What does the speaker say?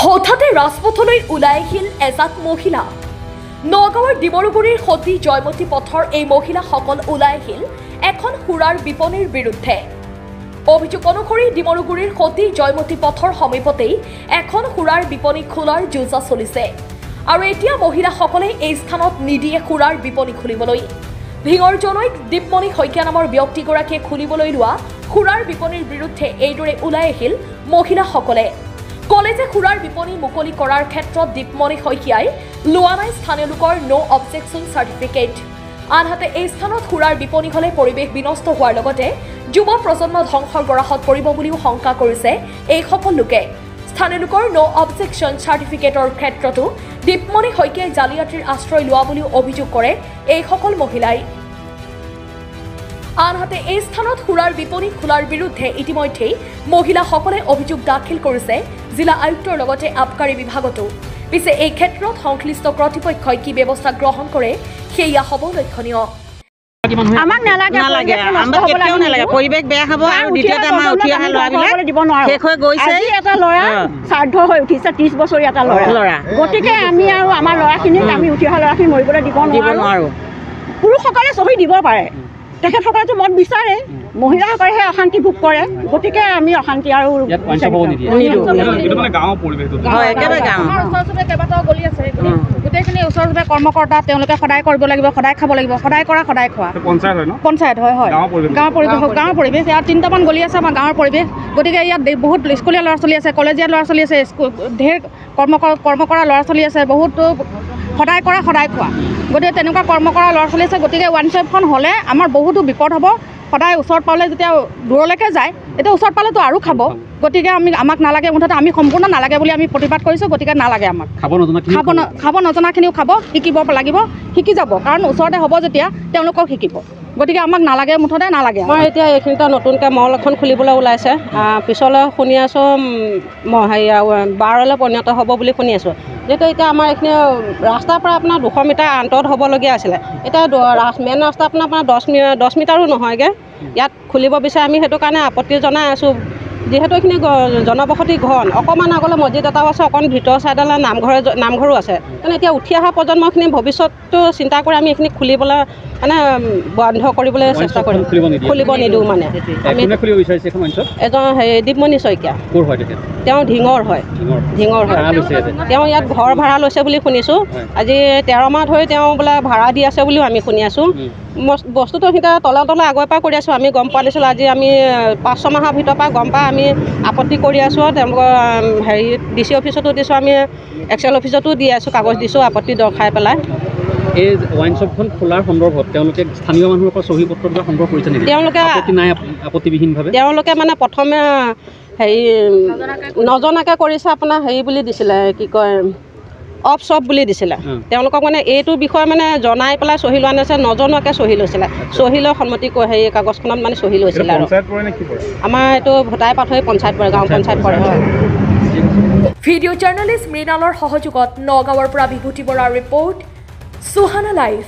হঠাতে ৰাজপথলৈ ওলাই আহিল এজাক মহিলা। নগাঁৱৰ ডিমৰুগুৰিৰ সতী জয়মতী পথৰ এই মহিলাসকল ওলাই আহিল এখন সুৰাৰ বিপণীৰ বিৰুদ্ধে। অভিযোগ অনুসৰি ডিমৰুগুৰিৰ সতী জয়মতী পথৰ সমীপতেই এখন সুৰাৰ বিপণী খোলাৰ যোজা চলিছে আৰু এতিয়া মহিলাসকলে এই স্থানত নিদিয়ে সুৰাৰ বিপণী খুলিবলৈ। ভিঙৰ জনৈক দীপমণি শইকীয়া নামৰ ব্যক্তিগৰাকীয়ে খুলিবলৈ লোৱা সুৰাৰ বিপণীৰ বিৰুদ্ধে এইদৰে ওলাই আহিল মহিলাসকলে। কলেজে সুৰাৰ বিপণী মুকলি কৰাৰ ক্ষেত্ৰত দীপমণি শইকীয়াই লোৱা নাই স্থানীয় লোকৰ ন' অবজেকশ্যন চাৰ্টিফিকেট। আনহাতে এই স্থানত সুৰাৰ বিপণী হ'লে পৰিৱেশ বিনষ্ট হোৱাৰ লগতে যুৱ প্ৰজন্ম ধ্বংসৰ গৰাহত পৰিব বুলিও শংকা কৰিছে এইসকল লোকে। স্থানীয় লোকৰ ন' অবজেকশ্যন চাৰ্টিফিকেটৰ ক্ষেত্ৰতো দীপমণি শইকীয়াই জালিয়াতিৰ আশ্ৰয় লোৱা বুলিও অভিযোগ কৰে এইসকল মহিলাই। আনহাতে এই স্থানত সুৰাৰ বিপণী খোলাৰ বিৰুদ্ধে ইতিমধ্যেই মহিলাসকলে অভিযোগ দাখিল কৰিছে জিলা আয়ুক্তৰ লগতে আবকাৰী বিভাগতো। পিছে এই ক্ষেত্ৰত সংশ্লিষ্ট কৰ্তৃপক্ষই কি ব্যৱস্থা গ্ৰহণ কৰে সেয়া হ'ব লক্ষণীয়। আমাক নালাগে, পৰিৱেশ বেয়া হ'ব আৰু দ্বিতীয়তে আমাৰ উঠি অহা ল'ৰাবিলাক শেষ হৈ গৈছে। এটা ল'ৰা শ্ৰাদ্ধ হৈ উঠিছে, 30 বছৰীয়া এটা ল'ৰা। গতিকে আমি আৰু আমাৰ ল'ৰাখিনিক আমি উঠি অহা ল'ৰাখিনি মৰিবলৈ দিব নোৱাৰোঁ। পুৰুষসকলে চহী দিব পাৰে, তেখেতসকলেতো মত বিচাৰে, মহিলাসকলেহে অশান্তি ভোগ কৰে। গতিকে আমি অশান্তি আৰু কেইবাটাও গলি আছে, গোটেইখিনি ওচৰ চুবুৰীয়া কৰ্মকৰ্তা তেওঁলোকে সদায় কৰিব লাগিব, সদায় খাব লাগিব, সদায় কৰা সদায় খোৱা। পঞ্চায়ত হয়, গাঁৱৰ পৰিৱেশ। ইয়াত 3টামান গলি আছে আমাৰ গাঁৱৰ পৰিৱেশ। গতিকে ইয়াত বহুত স্কুলীয়া ল'ৰা ছোৱালী আছে, কলেজীয়া ল'ৰা ছোৱালী আছে, ঢেৰ কৰ্ম কৰা ল'ৰা ছোৱালী আছে, বহুতো সদায় কৰা সদায় খোৱা। গতিকে তেনেকুৱা কৰ্ম কৰা ল'ৰা ছোৱালী আছে। গতিকে ওৱান ষ্টেপখন হ'লে আমাৰ বহুতো বিপদ হ'ব। সদায় ওচৰত পালে যেতিয়া দূৰলৈকে যায়, এতিয়া ওচৰত পালেতো আৰু খাব। গতিকে আমাক নালাগে, মুঠতে আমি সম্পূৰ্ণ নালাগে বুলি আমি প্ৰতিবাদ কৰিছোঁ। গতিকে নালাগে আমাক, খাব নজনাখিনিও খাব, শিকিব লাগিব, শিকি যাব। কাৰণ ওচৰতে হ'ব যেতিয়া তেওঁলোকক শিকিব। গতিকে আমাক নালাগে, মুঠতে নালাগে। মই এতিয়া এইখিনিতে নতুনকৈ মল এখন খুলিবলৈ ওলাইছে, পিছলৈ শুনি আছোঁ হেৰি 12লৈ পৰিণত হ'ব বুলি শুনি আছোঁ। যিহেতু এতিয়া আমাৰ এইখিনি ৰাস্তাৰ পৰা আপোনাৰ 200 মিটাৰ আঁতৰত হ'বলগীয়া আছিলে, এতিয়া মেইন ৰাস্তা আপোনাৰ 10 মিটাৰো নহয়গৈ। ইয়াত খুলিব বিচাৰে, আমি সেইটো কাৰণে আপত্তি জনাই আছোঁ। যিহেতু এইখিনি জনবসতি ঘন, অকণমান আগলৈ মছজিদ এটাও আছে, অকণ ভিতৰ চাইডলৈ নামঘৰো আছে। কাৰণ এতিয়া উঠি অহা প্ৰজন্মখিনি ভৱিষ্যতটো চিন্তা কৰি আমি এইখিনি খুলিবলৈ মানে বন্ধ কৰিবলৈ চেষ্টা কৰিম, খুলিব নিদিওঁ। মানে এজন হেৰি দীপমণি শইকীয়া, তেওঁ ঢিঙৰ হয়। তেওঁ ইয়াত ঘৰ ভাড়া লৈছে বুলি শুনিছোঁ। আজি 13 মাহ ধৰি তেওঁ বোলে ভাড়া দি আছে বুলিও আমি শুনি আছোঁ। বস্তুটো সিহঁতে তলে আগৰ পৰা কৰি আছোঁ, আমি গম পোৱা দিছিলোঁ। আজি আমি 5-6 মাহৰ ভিতৰৰ পৰা গম পাই আমি আপত্তি কৰি আছোঁ। তেওঁলোকৰ হেৰি DC অফিচতো দিছোঁ, আমি এক্সেল অফিচতো দি আছোঁ, কাগজ দিছোঁ আপত্তি দৰ্শাই পেলাই। এই ৱাইন শ্বপখন খোলাৰ সন্দৰ্ভত তেওঁলোকে স্থানীয় মানুহৰ পৰা চহী পত্ৰ কিবা সংগ্ৰহ কৰিছে নেকি? তেওঁলোকে মানে প্ৰথমে হেৰি নজনাকৈ কৰিছে, আপোনাৰ হেৰি বুলি দিছিলে, কি কয় অফ শ্বপ বুলি দিছিলে। তেওঁলোকক মানে এইটো বিষয়ে মানে জনাই পেলাই চহী লোৱা নাছিলে, নজনোৱাকৈ চহী লৈছিলে। চহী লৈ সন্মতি হেৰি কাগজখনত মানে চহী লৈছিলে। আৰু আমাৰ এইটো ভোটাই পাথৰি পঞ্চায়ত পৰে, গাঁও পঞ্চায়ত পৰে। হয়। ভিডিঅ' জাৰ্নেলিষ্ট মৃণালৰ সহযোগত নগাঁৱৰ পৰা বিভূতি বৰাৰ ৰিপৰ্ট, সুহানা লাইভ।